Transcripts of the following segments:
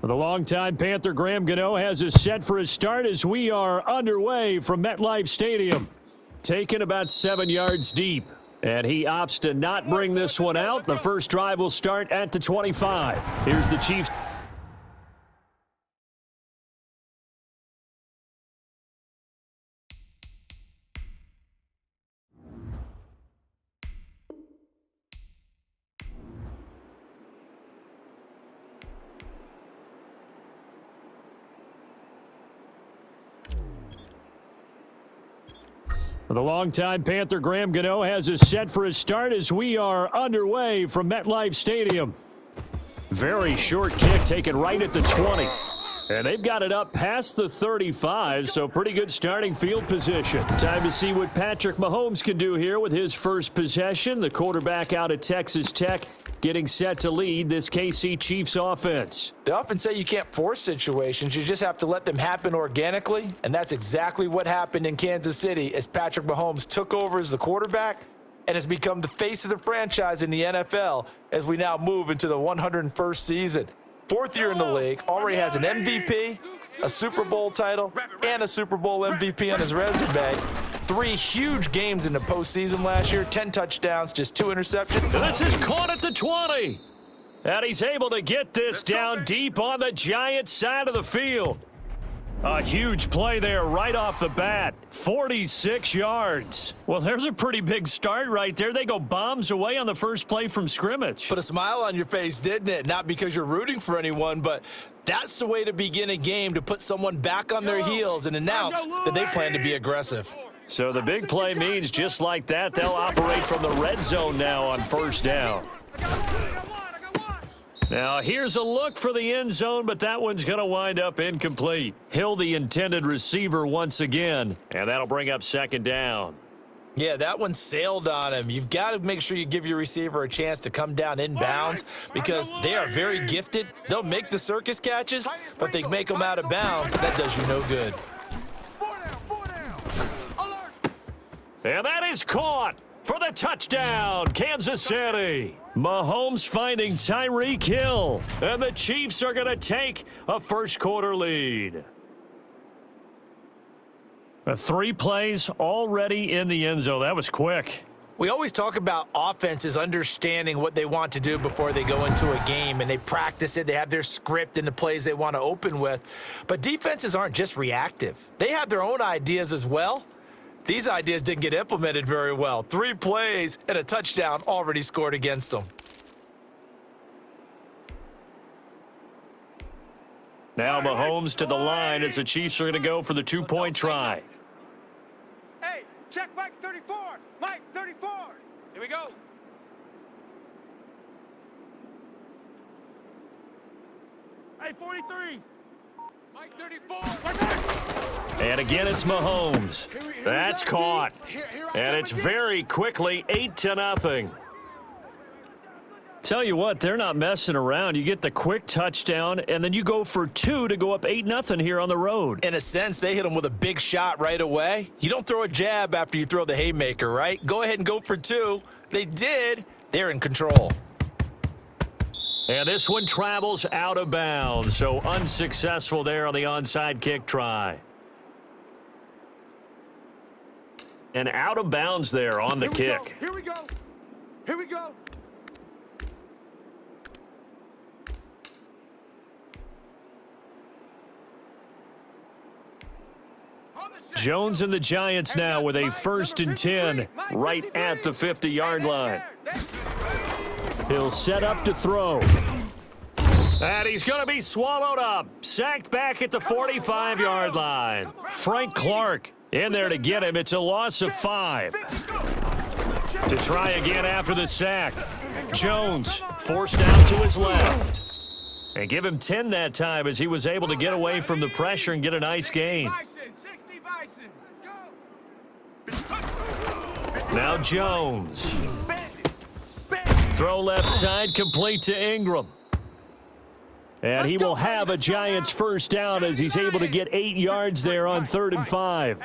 The longtime Panther Graham Gano has us set for his start as we are underway from MetLife Stadium. Taken about 7 yards deep, and he opts to not bring this one out. The first drive will start at the 25. Here's the Chiefs. The longtime Panther Graham Gano has us set for his start as we are underway from MetLife Stadium. Very short kick taken right at the 20. And they've got it up past the 35, so pretty good starting field position. Time to see what Patrick Mahomes can do here with his first possession. The quarterback out of Texas Tech getting set to lead this KC Chiefs offense. They often say you can't force situations. You just have to let them happen organically, and that's exactly what happened in Kansas City as Patrick Mahomes took over as the quarterback and has become the face of the franchise in the NFL as we now move into the 101st season. Fourth year in the league, already has an MVP, a Super Bowl title, and a Super Bowl MVP on his resume. 3 huge games in the postseason last year, 10 touchdowns, just 2 interceptions. This is caught at the 20. And he's able to get this down deep on the Giants side of the field. A huge play there right off the bat. 46 yards. Well, there's a pretty big start right there. They go bombs away on the first play from scrimmage. Put a smile on your face, didn't it? Not because you're rooting for anyone, but that's the way to begin a game, to put someone back on their heels and announce that they plan to be aggressive. So the big play means just like that, they'll operate from the red zone now on first down. Now, here's a look for the end zone, but that one's going to wind up incomplete. Hill, the intended receiver once again, and that'll bring up second down. Yeah, that one sailed on him. You've got to make sure you give your receiver a chance to come down inbounds because they are very gifted. They'll make the circus catches, but they make them out of bounds. That does you no good. And that is caught for the touchdown, Kansas City. Mahomes finding Tyreek Hill, and the Chiefs are going to take a first quarter lead. 3 plays already in the end zone. That was quick. We always talk about offenses understanding what they want to do before they go into a game, and they practice it. They have their script and the plays they want to open with. But defenses aren't just reactive. They have their own ideas as well. These ideas didn't get implemented very well. 3 plays and a touchdown already scored against them. Now Mahomes to the line as the Chiefs are going to go for the 2-point try. Hey, check Mike 34. Mike 34. Here we go. Hey, 43. Mike 34. And again, it's Mahomes. That's caught. And it's very quickly 8-0. Tell you what, they're not messing around. You get the quick touchdown, and then you go for 2 to go up 8-0 here on the road. In a sense, they hit them with a big shot right away. You don't throw a jab after you throw the haymaker, right? Go ahead and go for 2. They did. They're in control. And this one travels out of bounds, so unsuccessful there on the onside kick try. And out of bounds there on the kick. Here we go. Here we go. Jones and the Giants now with a 1st and 10 right at the 50-yard line. He'll set up to throw. And he's going to be swallowed up. Sacked back at the 45-yard line. Frank Clark in there to get him. It's a loss of 5. To try again after the sack. Jones forced out to his left. And give him 10 that time as he was able to get away from the pressure and get a nice gain. Now Jones. Throw left side, complete to Ingram. And he will have a Giants first down as he's able to get 8 yards there on 3rd and 5.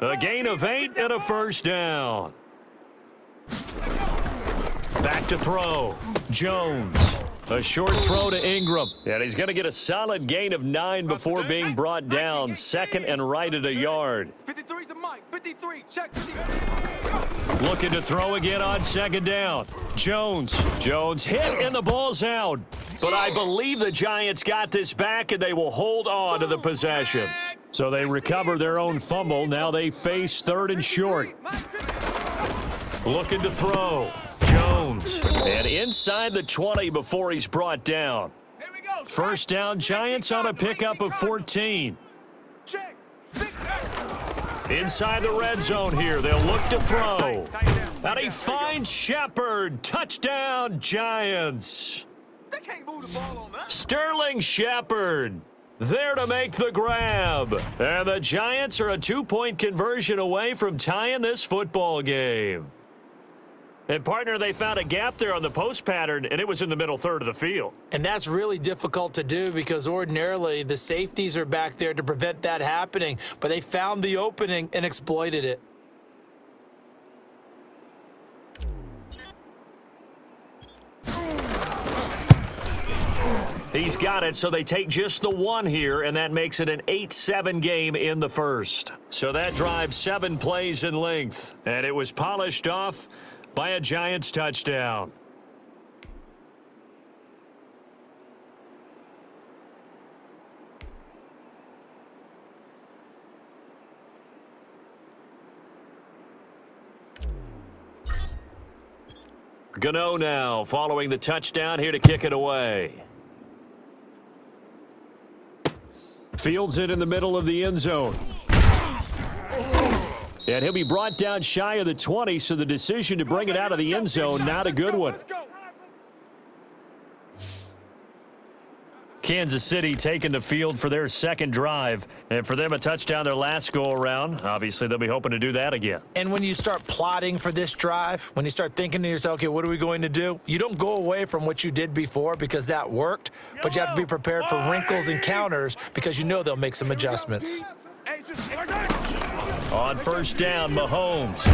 A gain of 8 and a first down. Back to throw. Jones. A short throw to Ingram. And he's going to get a solid gain of 9 before being brought down. Second and right at a yard. 53's the Mike. 53. Check 53. Looking to throw again on second down. Jones hit and the ball's out. But I believe the Giants got this back and they will hold on to the possession. So they recover their own fumble. Now they face third and short. Looking to throw. Jones. And inside the 20 before he's brought down. First down, Giants on a pickup of 14. Inside the red zone here. They'll look to throw. And he finds Shepard. Touchdown, Giants. Sterling Shepard. There to make the grab. And the Giants are a 2-point conversion away from tying this football game. And, partner, they found a gap there on the post pattern, and it was in the middle third of the field. And that's really difficult to do because ordinarily the safeties are back there to prevent that happening. But they found the opening and exploited it. He's got it, so they take just the one here, and that makes it an 8-7 game in the first. So that drive 7 plays in length, and it was polished off by a Giants touchdown. Gano now following the touchdown here to kick it away. Fields it in the middle of the end zone. And he'll be brought down shy of the 20, so the decision to bring it out of the end zone, not a good one. Kansas City taking the field for their second drive. And for them, a touchdown their last go-around. Obviously, they'll be hoping to do that again. And when you start plotting for this drive, when you start thinking to yourself, okay, what are we going to do? You don't go away from what you did before because that worked, but you have to be prepared for wrinkles and counters because you know they'll make some adjustments. On first down, Mahomes.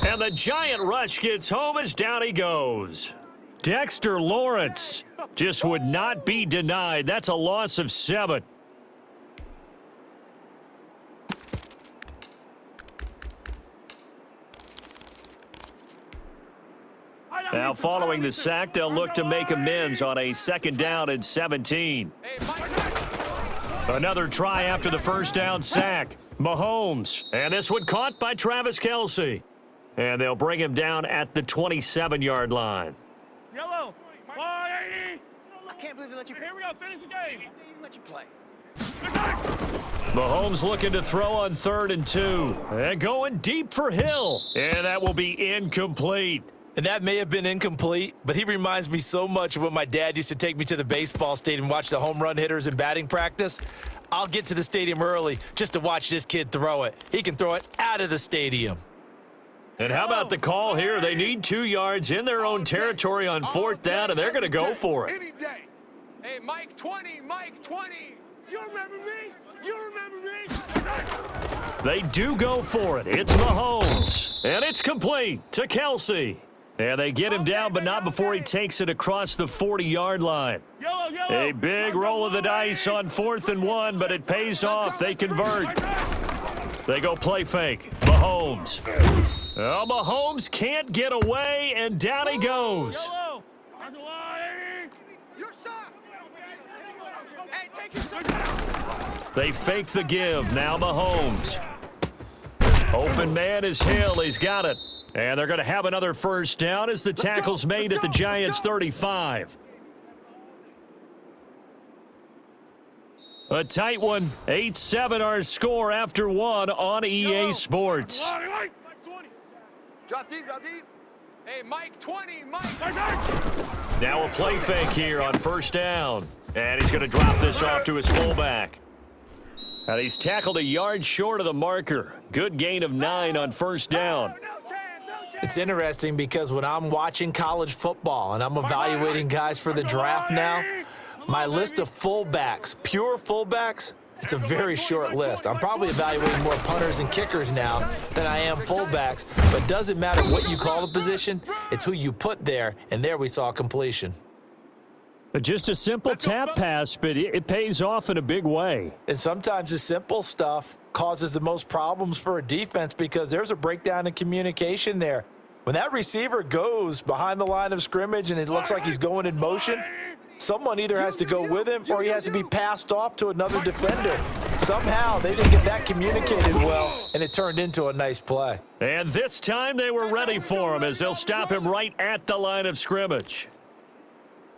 And the giant rush gets home as down he goes. Dexter Lawrence just would not be denied. That's a loss of 7. Now following the sack, they'll look to make amends on a second down and 17. Another try after the first down sack. Mahomes, and this one caught by Travis Kelce. And they'll bring him down at the 27-yard line. Yellow. I can't believe they let you. Here we go. Finish the game. They even let you play. Mahomes looking to throw on 3rd and 2. And going deep for Hill. And that will be incomplete. And that may have been incomplete, but he reminds me so much of when my dad used to take me to the baseball stadium and watch the home run hitters in batting practice. I'll get to the stadium early just to watch this kid throw it. He can throw it out of the stadium. And how about the call here? They need 2 yards in their own territory on 4th down, and they're going to go for it. Any day. Hey, Mike 20, Mike 20. You remember me? You remember me? They do go for it. It's Mahomes, and it's complete to Kelce. And they get him down, but not before he takes it across the 40-yard line. A big roll of the dice on 4th and 1, but it pays off. They convert. They go play fake. Mahomes. Oh, Mahomes can't get away, and down he goes. They fake the give. Now Mahomes. Open man is Hill. He's got it. And they're going to have another first down as the tackle's made at the Giants' 35. A tight one. 8-7 our score after 1 on EA Sports. Drop deep, drop deep. Hey, Mike 20, Mike. Now a play fake here on first down. And he's going to drop this off to his fullback. And he's tackled a yard short of the marker. Good gain of 9 on first down. It's interesting because when I'm watching college football and I'm evaluating guys for the draft now, my list of fullbacks, pure fullbacks, it's a very short list. I'm probably evaluating more punters and kickers now than I am fullbacks, but it doesn't matter what you call the position, it's who you put there, and there we saw completion. Just a simple tap pass, but it pays off in a big way. And sometimes the simple stuff causes the most problems for a defense because there's a breakdown in communication there. When that receiver goes behind the line of scrimmage and it looks like he's going in motion, someone either has to go with him or he has to be passed off to another defender. Somehow they didn't get that communicated well, and it turned into a nice play. And this time they were ready for him as they'll stop him right at the line of scrimmage.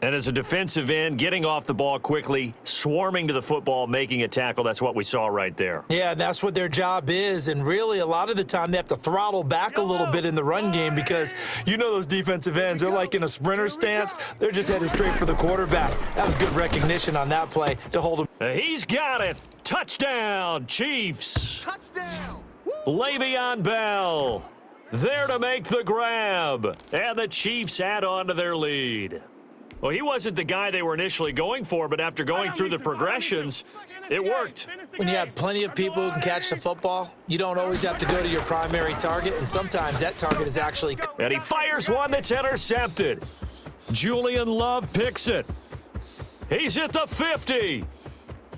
And as a defensive end, getting off the ball quickly, swarming to the football, making a tackle, that's what we saw right there. Yeah, and that's what their job is. And really, a lot of the time, they have to throttle back a little bit in the run game because you know those defensive ends, they're like in a sprinter stance. They're just headed straight for the quarterback. That was good recognition on that play to hold him. He's got it. Touchdown, Chiefs. Touchdown. Le'Veon Bell there to make the grab. And the Chiefs add on to their lead. Well, he wasn't the guy they were initially going for, but after going through the progressions, it worked. When you have plenty of people who can catch the football, you don't always have to go to your primary target, and sometimes that target is actually... And he fires one that's intercepted. Julian Love picks it. He's at the 50,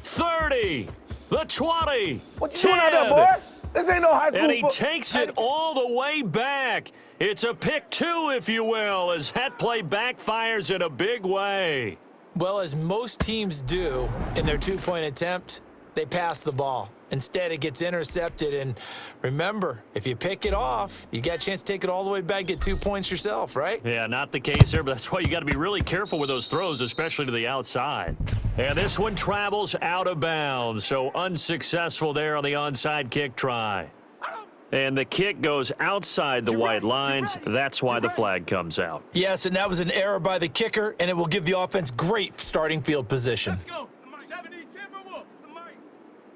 30, the 20, What you doing out there, boy? This ain't no high school. and he takes it all the way back. It's a pick two, if you will, as that play backfires in a big way. Well, as most teams do in their two-point attempt, they pass the ball. Instead, it gets intercepted. And remember, if you pick it off, you got a chance to take it all the way back, get 2 points yourself, right? Yeah, not the case here, but that's why you got to be really careful with those throws, especially to the outside. And this one travels out of bounds, so unsuccessful there on the onside kick try. And the kick goes outside the white lines. That's why the flag comes out. Yes, and that was an error by the kicker, and it will give the offense great starting field position. Let's go. 70, Timberwolf.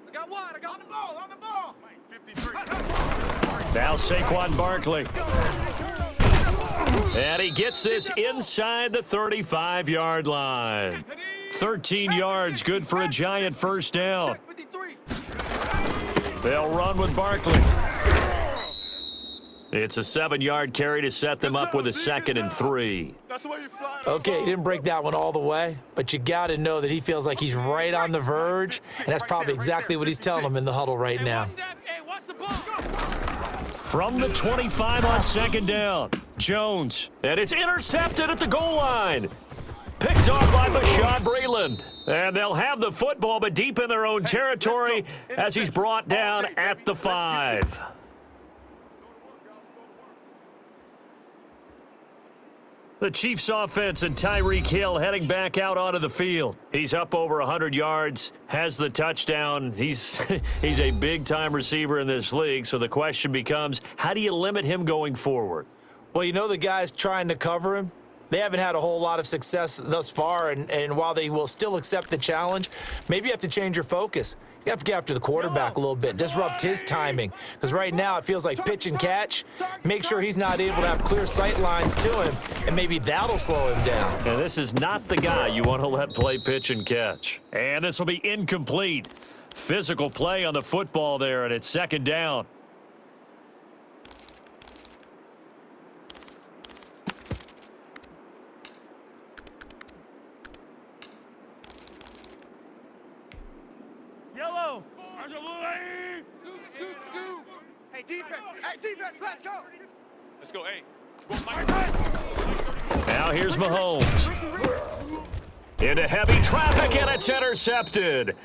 I got one. I got on the ball. On the ball. 53. Now Saquon Barkley. And he gets this inside the 35-yard line. 13 yards, good for a Giant first down. 53. They'll run with Barkley. It's a 7-yard carry to set them up with a 2nd and 3. That's the way you fly. Okay, he didn't break that one all the way, but you got to know that he feels like he's right on the verge, and that's probably exactly what he's telling him in the huddle right now. Hey, watch the ball. From the 25 on 2nd down, Jones, and it's intercepted at the goal line. Picked off by Bashaud Breeland. And they'll have the football, but deep in their own territory as he's brought down at the 5. The Chiefs offense and Tyreek Hill heading back out onto the field. He's up over 100 yards, has the touchdown. He's a big-time receiver in this league, so the question becomes, how do you limit him going forward? Well, you know the guys trying to cover him, they haven't had a whole lot of success thus far, and while they will still accept the challenge, maybe you have to change your focus. You have to get after the quarterback a little bit, disrupt his timing, because right now it feels like pitch and catch. Make sure he's not able to have clear sight lines to him, and maybe that'll slow him down. And this is not the guy you want to let play pitch and catch. And this will be incomplete. Physical play on the football there, and it's 2nd down. Yellow. Scoop, scoop, scoop. Hey, defense. Hey, defense, let's go. Let's go, hey. Now here's Mahomes. Into heavy traffic, and it's intercepted.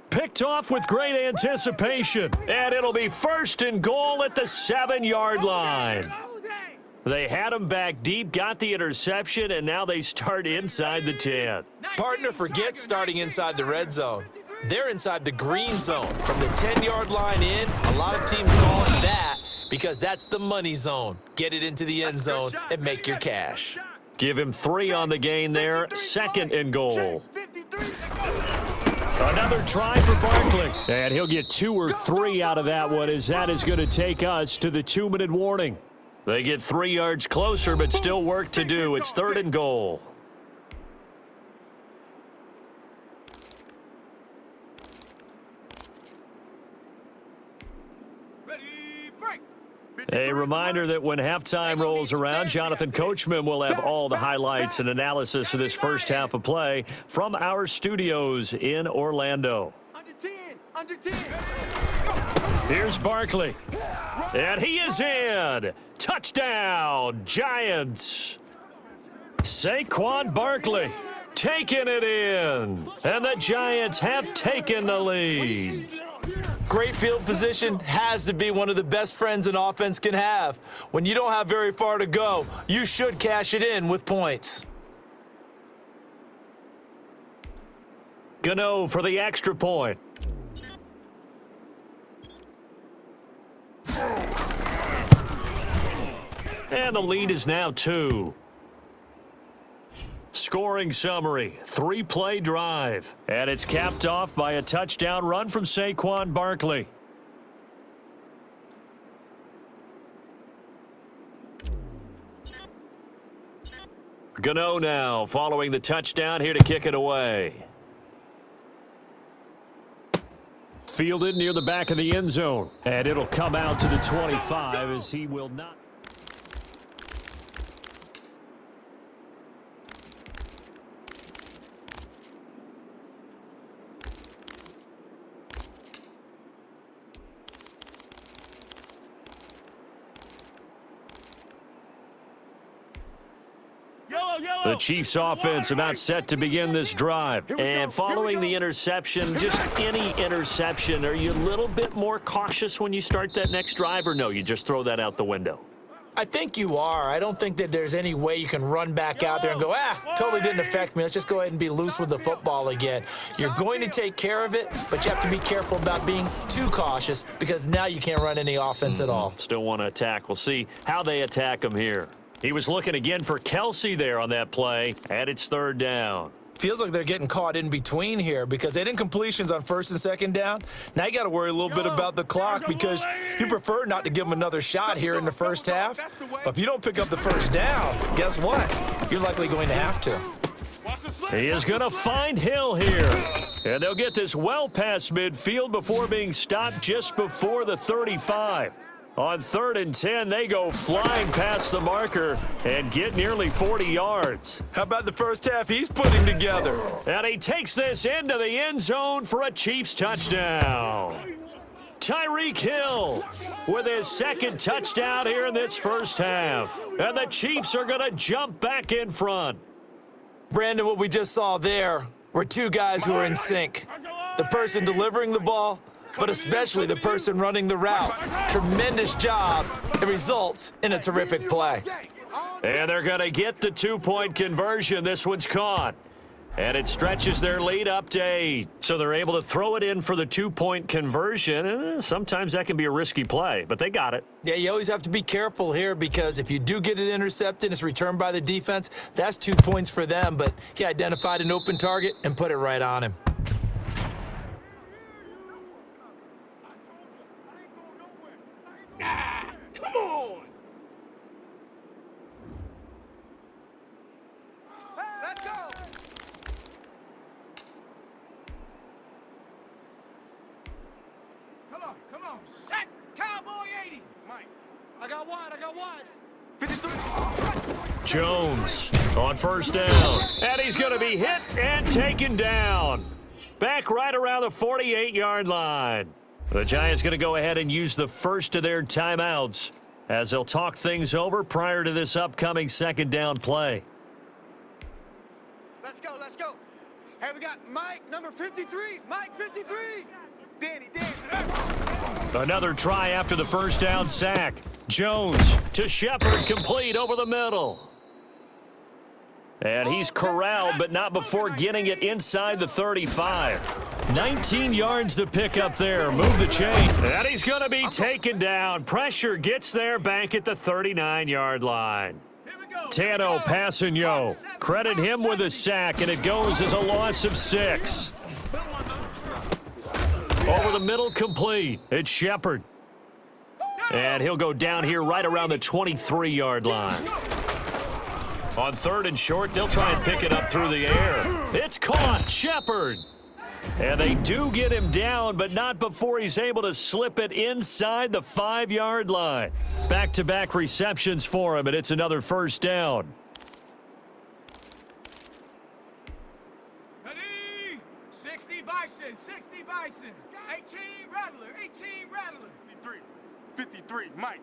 Picked off with great anticipation. And it'll be 1st and goal at the 7-yard line. They had him back deep, got the interception, and now they start inside the 10. Partner forgets starting inside the red zone. They're inside the green zone. From the 10-yard line in, a lot of teams call it that because that's the money zone. Get it into the end zone and make your cash. Give him 3 on the gain there, 2nd and goal. Another try for Barkley. And he'll get 2 or 3 out of that one, as that is going to take us to the 2-minute warning. They get 3 yards closer, but still work to do. It's 3rd and goal. A reminder that when halftime rolls around, Jonathan Coachman will have all the highlights and analysis of this first half of play from our studios in Orlando. Under 10. Under 10. Here's Barkley. And he is in. Touchdown, Giants. Saquon Barkley taking it in. And the Giants have taken the lead. Great field position has to be one of the best friends an offense can have. When you don't have very far to go, you should cash it in with points. Gano for the extra point. And the lead is now 2. Scoring summary, 3-play drive. And it's capped off by a touchdown run from Saquon Barkley. Gano now following the touchdown here to kick it away. Fielded near the back of the end zone. And it'll come out to the 25 as he will not. The Chiefs offense about set to begin this drive. And following the interception, just any interception, are you a little bit more cautious when you start that next drive, or no, you just throw that out the window? I think you are. I don't think that there's any way you can run back out there and go, totally didn't affect me. Let's just go ahead and be loose with the football again. You're going to take care of it, but you have to be careful about being too cautious because now you can't run any offense at all. Still want to attack. We'll see how they attack him here. He was looking again for Kelsey there on that play, and it's 3rd down. Feels like they're getting caught in between here because they didn't completions on 1st and 2nd down. Now you got to worry a little bit about the clock because you prefer not to give them another shot here in the first half. But if you don't pick up the 1st down, guess what? You're likely going to have to. He is going to find Hill here. And they'll get this well past midfield before being stopped just before the 35. On 3rd and 10, they go flying past the marker and get nearly 40 yards. How about the first half he's putting together? And he takes this into the end zone for a Chiefs touchdown. Tyreek Hill with his 2nd touchdown here in this first half. And the Chiefs are going to jump back in front. Brandon, what we just saw there were 2 guys who are in sync. The person delivering the ball, but especially the person running the route. Tremendous job. It results in a terrific play. And they're going to get the 2-point conversion. This one's caught. And it stretches their lead up to 8. So they're able to throw it in for the 2-point conversion. Sometimes that can be a risky play, but they got it. Yeah, you always have to be careful here because if you do get it intercepted, it's returned by the defense. That's 2 points for them, but he identified an open target and put it right on him. Come on! Let's go! Come on. Set! Cowboy 80! Mike, I got wide. 53. Jones on 1st down. And he's going to be hit and taken down. Back right around the 48-yard line. The Giants going to go ahead and use the first of their timeouts as they'll talk things over prior to this upcoming 2nd down play. Let's go. Hey, we got Mike, number 53. Mike, 53. Danny. Another try after the 1st down sack. Jones to Shepard, complete over the middle. And he's corralled, but not before getting it inside the 35. 19 yards to pick up there. Move the chain. And he's going to be taken down. Pressure gets there back at the 39-yard line. Tano Passanio. Credit him with a sack, and it goes as a loss of 6. Over the middle, complete. It's Shepard. And he'll go down here right around the 23-yard line. On 3rd and short, they'll try and pick it up through the air. It's caught. Shepard. And they do get him down, but not before he's able to slip it inside the 5-yard line. Back-to-back receptions for him, and it's another first down. Ready? 60 Bison, 60 Bison. 18 Rattler, 18 Rattler. 53, Mike.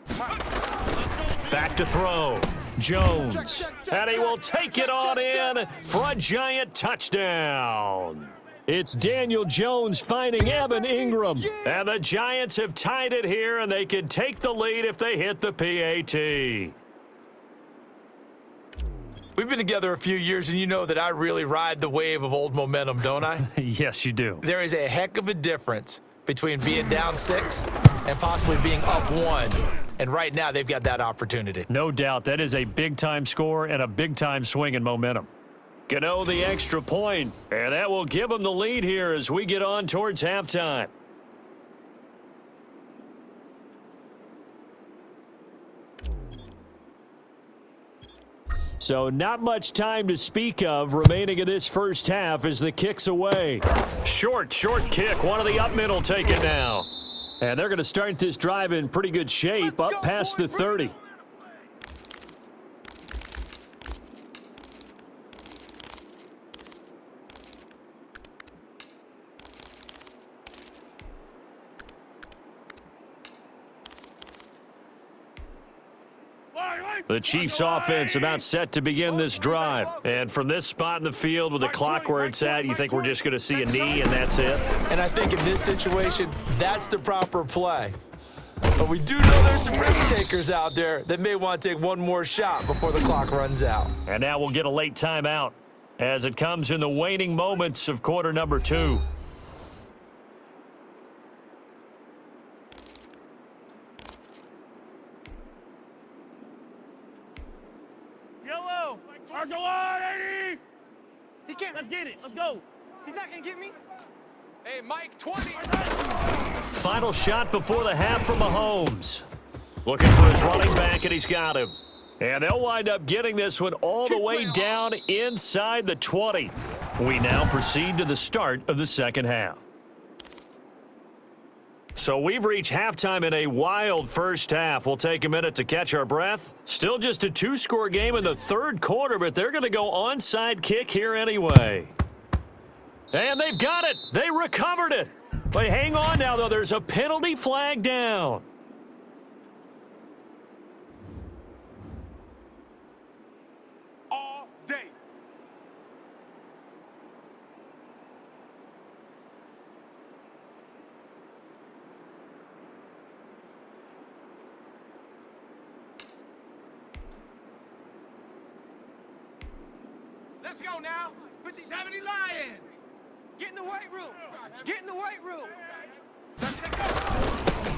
Back to throw. Jones. And he will take it on in for a giant touchdown. It's Daniel Jones finding Evan Ingram. And the Giants have tied it here, and they can take the lead if they hit the PAT. We've been together a few years, and you know that I really ride the wave of old momentum, don't I? Yes, you do. There is a heck of a difference between being down 6 and possibly being up 1. And right now, they've got that opportunity. No doubt. That is a big-time score and a big-time swing in momentum. Gano the extra point, and that will give them the lead here as we get on towards halftime. So not much time to speak of remaining in this first half as the kick's away. Short kick. One of the up middle take it now. And they're going to start this drive in pretty good shape, up past the 30. The Chiefs offense about set to begin this drive. And from this spot in the field with the clock where it's at, you think we're just going to see a knee and that's it? And I think in this situation, that's the proper play. But we do know there's some risk takers out there that may want to take one more shot before the clock runs out. And now we'll get a late timeout as it comes in the waning moments of quarter number 2. Yellow. Marshall on, 80. He can't. Let's get it. Let's go. He's not going to get me. Hey, Mike, 20. Final shot before the half from Mahomes. Looking for his running back, and he's got him. And they'll wind up getting this one all the way down inside the 20. We now proceed to the start of the second half. So we've reached halftime in a wild first half. We'll take a minute to catch our breath. Still just a 2-score game in the third quarter, but they're going to go onside kick here anyway. And they've got it. They recovered it. But hang on now, though. There's a penalty flag down. All day. Let's go now. 70 Lion. Get in the weight room. Get in the weight room.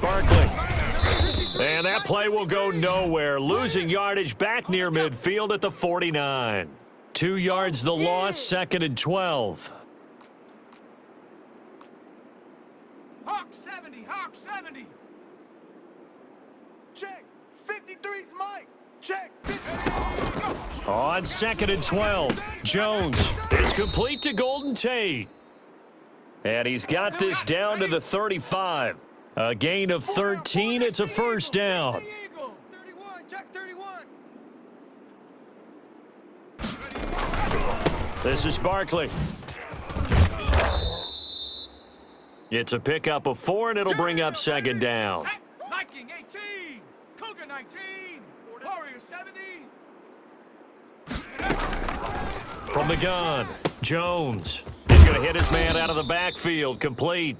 Barkley. And that play will go nowhere. Losing yardage back near midfield at the 49. 2 yards the loss, 2nd and 12. Hawk 70. Hawk 70. Check. 53's Mike. Check. 53. On 2nd and 12. Jones is complete to Golden Tate. And he's got this down to the 35. A gain of 13. It's a first down. 31. Check 31. This is Barkley. It's a pickup of 4, and it'll bring up 2nd down. Viking 18. Cougar 19. Warrior 70. From the gun, Jones. He's going to hit his man out of the backfield, complete.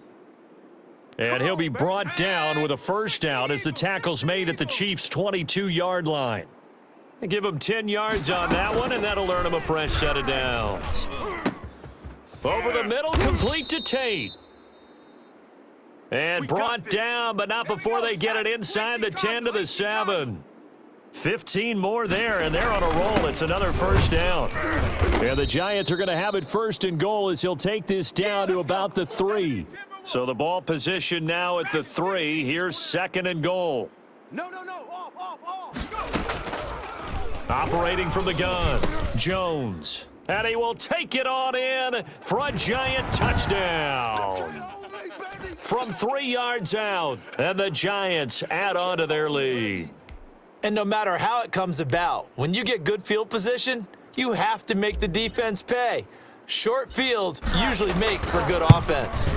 And he'll be brought down with a first down as the tackle's made at the Chiefs' 22-yard line. Give him 10 yards on that one, and that'll earn him a fresh set of downs. Over the middle, complete to Tate. And brought down, but not before they get it inside the 10 to the 7. 15 more there, and they're on a roll. It's another first down. And the Giants are going to have it 1st and goal as he'll take this down to about the 3. So the ball position now at the 3. Here's 2nd and goal. No. Off. Go. Operating from the gun, Jones. And he will take it on in for a Giant touchdown. From 3 yards out, and the Giants add on to their lead. And no matter how it comes about, when you get good field position, you have to make the defense pay. Short fields usually make for good offense.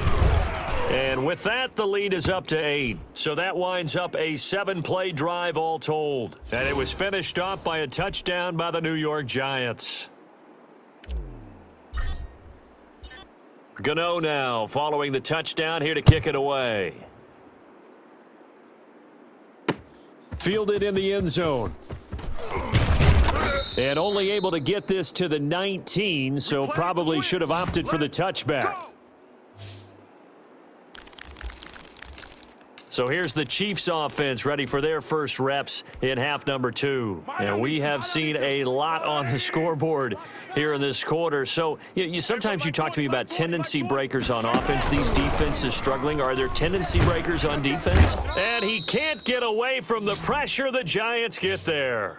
And with that, the lead is up to 8. So that winds up a 7-play drive all told. And it was finished off by a touchdown by the New York Giants. Gano now following the touchdown here to kick it away. Fielded in the end zone. And only able to get this to the 19, so probably should have opted for the touchback. So here's the Chiefs offense ready for their first reps in half number 2. And we have seen a lot on the scoreboard here in this quarter. So sometimes you talk to me about tendency breakers on offense. These defenses struggling. Are there tendency breakers on defense? And he can't get away from the pressure. The Giants get there.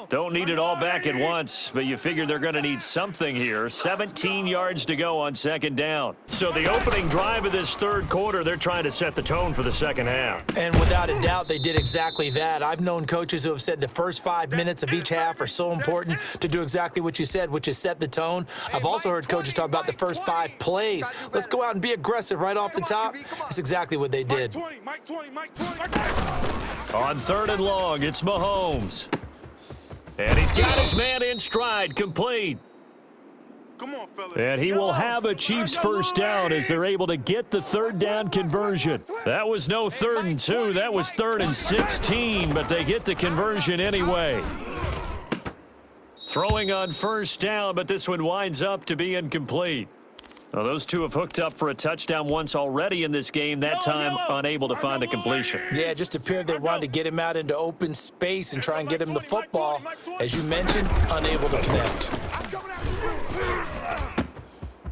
Don't need it all back at once, but you figure they're going to need something here. 17 yards to go on second down. So the opening drive of this third quarter, they're trying to set the tone for the second half. And without a doubt, they did exactly that. I've known coaches who have said the first 5 minutes of each half are so important to do exactly what you said, which is set the tone. I've also heard coaches talk about the first 5 plays. Let's go out and be aggressive right off the top. That's exactly what they did. On third and long, it's Mahomes. And he's got his man in stride, complete. Come on, fellas. And he will have a Chiefs first down as they're able to get the third down conversion. That was no 3rd and 2. That was 3rd and 16, but they get the conversion anyway. Throwing on first down, but this one winds up to be incomplete. Well, those two have hooked up for a touchdown once already in this game, that time unable to find the completion. Yeah, it just appeared they wanted to get him out into open space and try and get him the football. As you mentioned, unable to connect.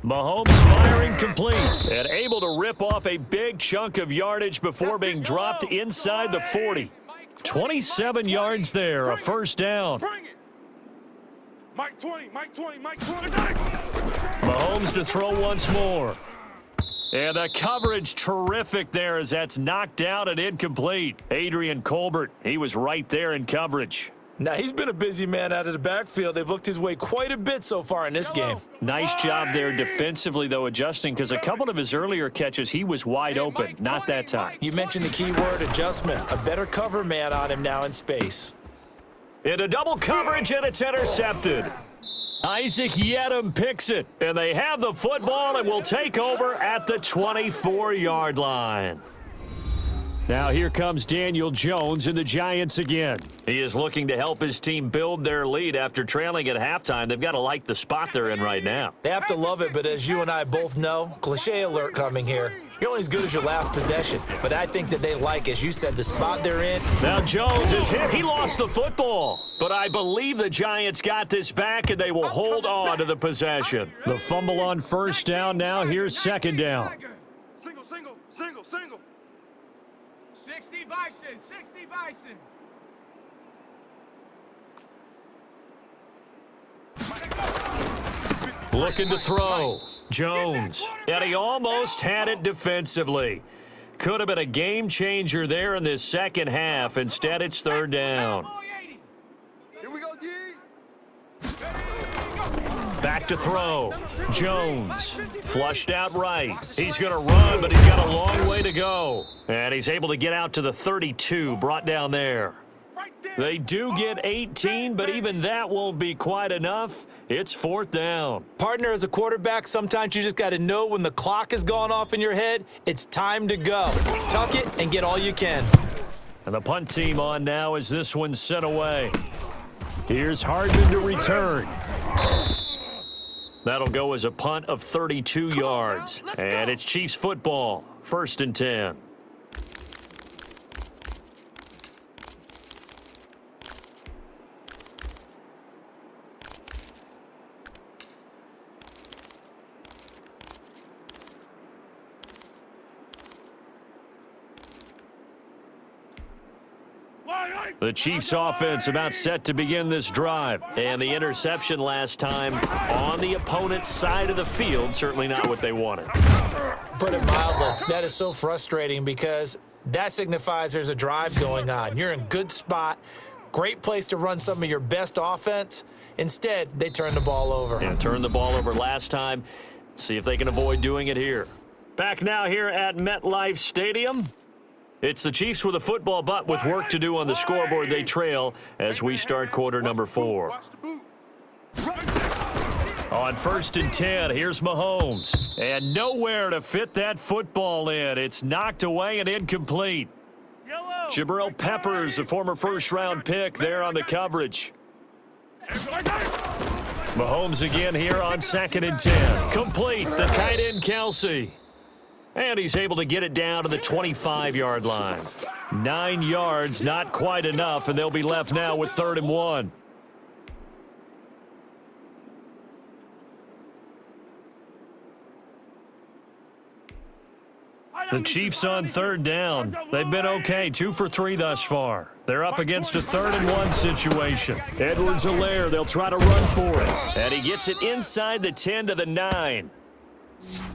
Mahomes firing complete and able to rip off a big chunk of yardage before being dropped inside the 40. 27 yards there, a first down. Mike 20, Mike 20, Mike 20. Mahomes to throw once more. And the coverage terrific there as that's knocked down and incomplete. Adrian Colbert, he was right there in coverage. Now, he's been a busy man out of the backfield. They've looked his way quite a bit so far in this game. Nice job there defensively, though, adjusting, because a couple of his earlier catches, he was wide open. Not that time. You mentioned the key word, adjustment. A better cover man on him now in space. Into double coverage, and it's intercepted. Isaac Yedem picks it, and they have the football and will take over at the 24-yard line. Now here comes Daniel Jones and the Giants again. He is looking to help his team build their lead after trailing at halftime. They've got to like the spot they're in right now. They have to love it, but as you and I both know, cliche alert coming here. You're only as good as your last possession. But I think that they like, as you said, the spot they're in. Now Jones is hit. He lost the football. But I believe the Giants got this back, and they will hold on to the possession. The fumble on first down now. Here's second down. Single, single, single, single. 60 Bison, 60 Bison. Looking to throw. Jones. And he almost had it defensively. Could have been a game changer there in this second half. Instead, it's third down. Here we go, G. Back to throw. Jones. Flushed out right. He's going to run, but he's got a long way to go. And he's able to get out to the 32, brought down there. They do get 18, but even that won't be quite enough. It's fourth down. Partner, as a quarterback, sometimes you just got to know when the clock has gone off in your head, it's time to go. Tuck it and get all you can. And the punt team on now as this one's sent away. Here's Hardman to return. That'll go as a punt of 32 yards. And it's Chiefs football, 1st and 10. Line The Chiefs offense about set to begin this drive. And the interception last time on the opponent's side of the field, certainly not what they wanted. Put it mildly, that is so frustrating because that signifies there's a drive going on. You're in a good spot, great place to run some of your best offense. Instead, they turn the ball over. Yeah, turned the ball over last time. See if they can avoid doing it here. Back now here at MetLife Stadium. It's the Chiefs with a football, but with work to do on the scoreboard, they trail as we start quarter number 4. On 1st and 10, here's Mahomes. And nowhere to fit that football in. It's knocked away and incomplete. Jabril Peppers, a former first-round pick, there on the coverage. Mahomes again here on 2nd and 10. Complete, the tight end Kelsey. And he's able to get it down to the 25-yard line. 9 yards, not quite enough, and they'll be left now with 3rd and 1. The Chiefs on 3rd down. They've been okay, 2 for 3 thus far. They're up against a 3rd and 1 situation. Edwards-Helaire, they'll try to run for it. And he gets it inside the 10 to the 9.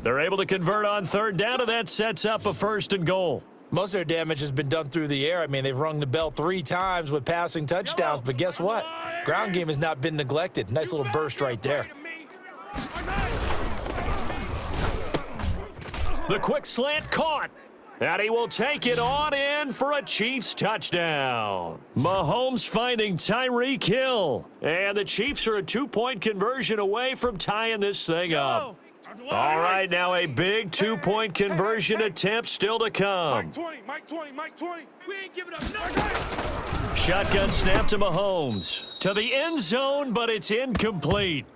They're able to convert on 3rd down, and that sets up a 1st and goal. Most of their damage has been done through the air. I mean, they've rung the bell 3 times with passing touchdowns, but guess what? Ground game has not been neglected. Nice little burst right there. The quick slant caught. And he will take it on in for a Chiefs touchdown. Mahomes finding Tyreek Hill. And the Chiefs are a 2-point conversion away from tying this thing up. All right, now a big 2-point conversion attempt still to come. Mike 20. We ain't giving up no. Shotgun snap to Mahomes. To the end zone, but it's incomplete.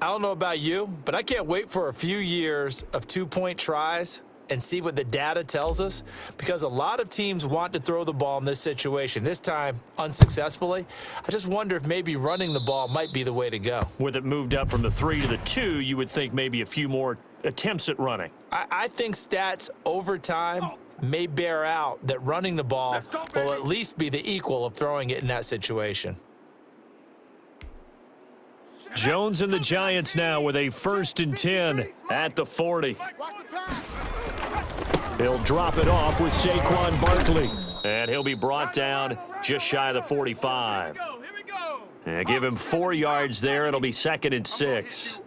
I don't know about you, but I can't wait for a few years of 2-point tries and see what the data tells us, because a lot of teams want to throw the ball in this situation, this time unsuccessfully. I just wonder if maybe running the ball might be the way to go. With it moved up from the 3 to the 2, you would think maybe a few more attempts at running. I think stats over time may bear out that running the ball will at least be the equal of throwing it in that situation. Jones and the Giants now with a 1st and 10 at the 40. He'll drop it off with Saquon Barkley. And he'll be brought down just shy of the 45. And give him 4 yards there. It'll be 2nd and 6.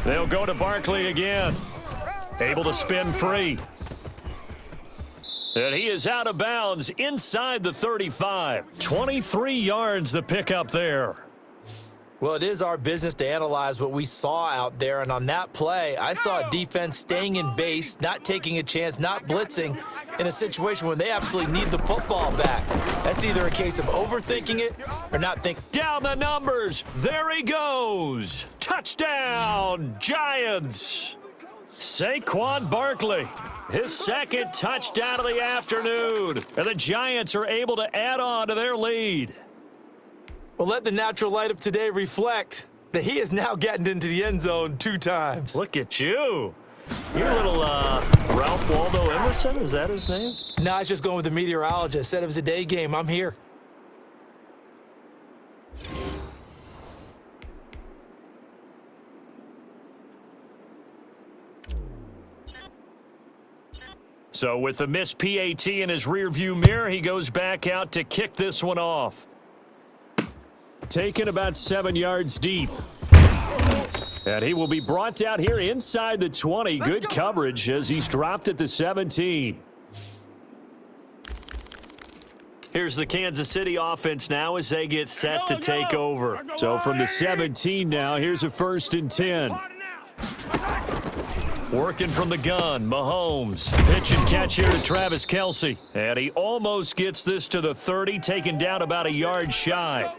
They'll go to Barkley again. Able to spin free. And he is out of bounds inside the 35. 23 yards the pickup there. Well, it is our business to analyze what we saw out there, and on that play, I saw a defense staying in base, not taking a chance, not blitzing in a situation when they absolutely need the football back. That's either a case of overthinking it or not thinking. Down the numbers. There he goes. Touchdown, Giants. Saquon Barkley, his 2nd touchdown of the afternoon. And the Giants are able to add on to their lead. Well, let the natural light of today reflect that he is now getting into the end zone 2 times. Look at you. You're a little Ralph Waldo Emerson, is that his name? No, I was just going with the meteorologist. Said it was a day game. I'm here. So with the missed PAT in his rearview mirror, he goes back out to kick this one off. Taken about 7 yards deep. And he will be brought down here inside the 20. Good coverage as he's dropped at the 17. Here's the Kansas City offense now as they get set to take over. So from the 17 now, here's a 1st and 10. Working from the gun, Mahomes. Pitch and catch here to Travis Kelce. And he almost gets this to the 30, taken down about a yard shy.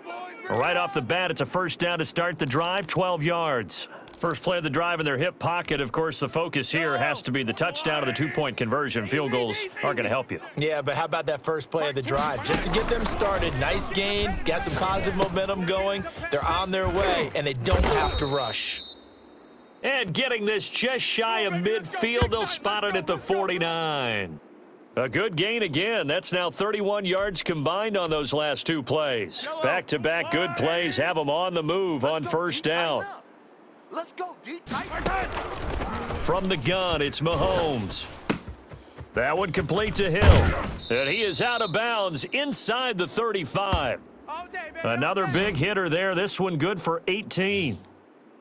Right off the bat, it's a 1st down to start the drive, 12 yards. First play of the drive in their hip pocket. Of course, the focus here has to be the touchdown or the 2-point conversion. Field goals aren't going to help you. Yeah, but how about that first play of the drive? Just to get them started, nice gain, got some positive momentum going. They're on their way, and they don't have to rush. And getting this just shy of midfield, they'll spot it at the 49. A good gain again. That's now 31 yards combined on those last two plays. Back-to-back good plays have them on the move on first down. Let's go, D. From the gun, it's Mahomes. That one complete to Hill. And he is out of bounds inside the 35. Another big hitter there. This one good for 18.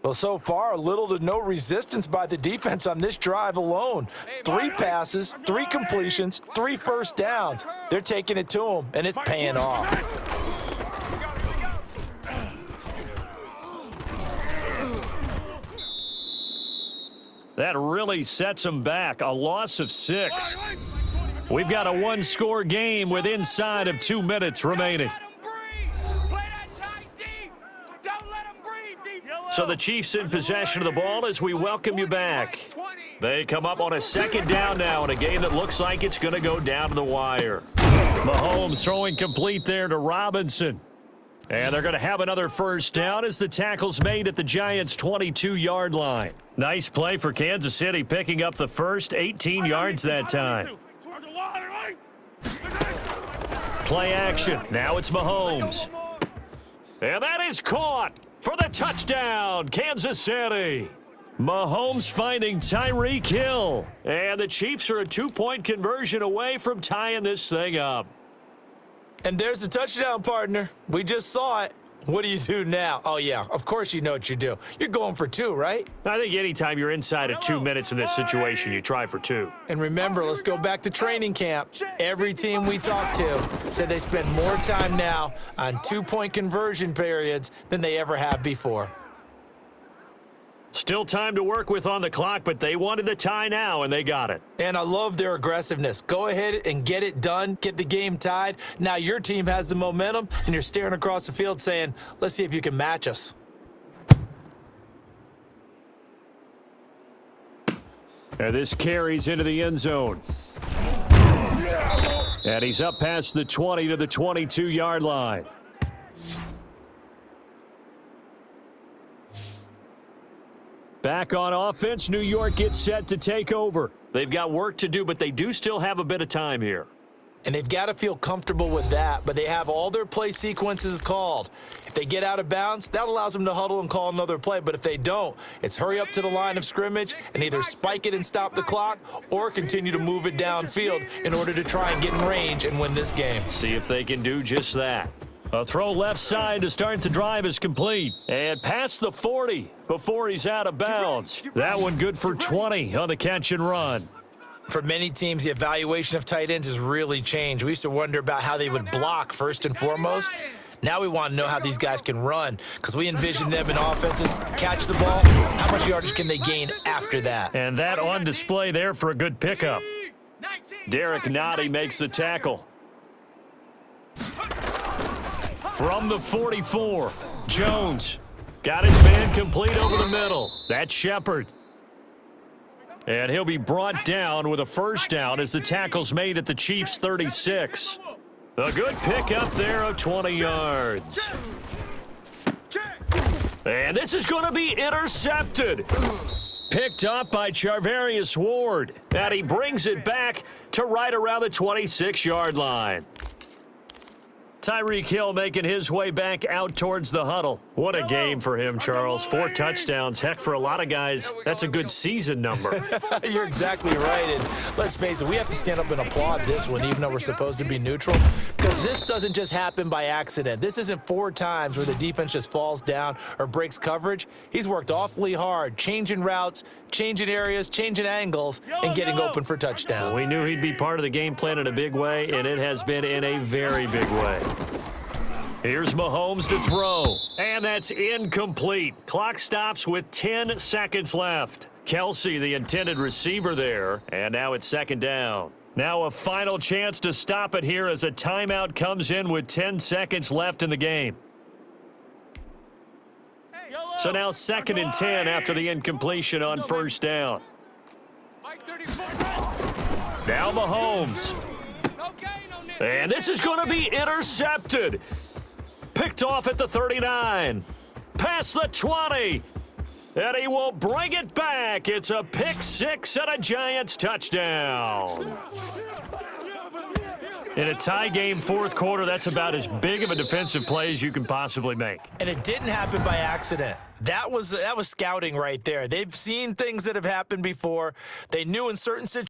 Well, so far, little to no resistance by the defense on this drive alone. 3 passes, 3 completions, 3 first downs. They're taking it to him, and it's paying off. That really sets them back. A loss of 6. We've got a one-score game with inside of 2 minutes remaining. So the Chiefs in possession of the ball as we welcome you back. They come up on a second down now in a game that looks like it's going to go down to the wire. Mahomes throwing complete there to Robinson. And they're going to have another first down as the tackle's made at the Giants' 22-yard line. Nice play for Kansas City, picking up the first 18 yards that time. Play action. Now it's Mahomes. And that is caught for the touchdown, Kansas City. Mahomes finding Tyreek Hill. And the Chiefs are a 2-point conversion away from tying this thing up. And there's the touchdown, partner. We just saw it. What do you do now? Oh, yeah, of course you know what you do. You're going for 2, right? I think anytime you're inside of 2 minutes in this situation, you try for 2. And remember, let's go back to training camp. Every team we talked to said they spend more time now on 2-point conversion periods than they ever have before. Still time to work with on the clock, but they wanted the tie now, and they got it. And I love their aggressiveness. Go ahead and get it done. Get the game tied. Now your team has the momentum, and you're staring across the field saying, let's see if you can match us. And this carries into the end zone. And he's up past the 20 to the 22-yard line. Back on offense, New York gets set to take over. They've got work to do, but they do still have a bit of time here. And they've got to feel comfortable with that, but they have all their play sequences called. If they get out of bounds, that allows them to huddle and call another play. But if they don't, it's hurry up to the line of scrimmage and either spike it and stop the clock or continue to move it downfield in order to try and get in range and win this game. See if they can do just that. A throw left side to start the drive is complete. And past the 40 before he's out of bounds. That one good for 20 on the catch and run. For many teams, the evaluation of tight ends has really changed. We used to wonder about how they would block first and foremost. Now we want to know how these guys can run because we envision them in offenses, catch the ball. How much yardage can they gain after that? And that on display there for a good pickup. Derek Nottie makes the tackle. From the 44, Jones got his man complete over the middle. That's Shepard. And he'll be brought down with a first down as the tackle's made at the Chiefs' 36. A good pickup there of 20 yards. And this is going to be intercepted. Picked up by Charvarius Ward. And he brings it back to right around the 26-yard line. Tyreek Hill making his way back out towards the huddle. What a game for him, Charles. 4 touchdowns. Heck, for a lot of guys, that's a good season number. You're exactly right. And let's face it, we have to stand up and applaud this one, even though we're supposed to be neutral. Because this doesn't just happen by accident. This isn't 4 times where the defense just falls down or breaks coverage. He's worked awfully hard, changing routes, changing areas, changing angles, and getting open for touchdowns. We knew he'd be part of the game plan in a big way, and it has been in a very big way. Here's Mahomes to throw, and that's incomplete. Clock stops with 10 seconds left. Kelsey, the intended receiver there, and now it's second down. Now a final chance to stop it here as a timeout comes in with 10 seconds left in the game. So now 2nd and 10 after the incompletion on first down. Now Mahomes. And this is going to be intercepted. Picked off at the 39. Past the 20. And he will bring it back. It's a pick 6 and a Giants touchdown. In a tie game fourth quarter, that's about as big of a defensive play as you can possibly make. And it didn't happen by accident. That was scouting right there. They've seen things that have happened before. They knew in certain situations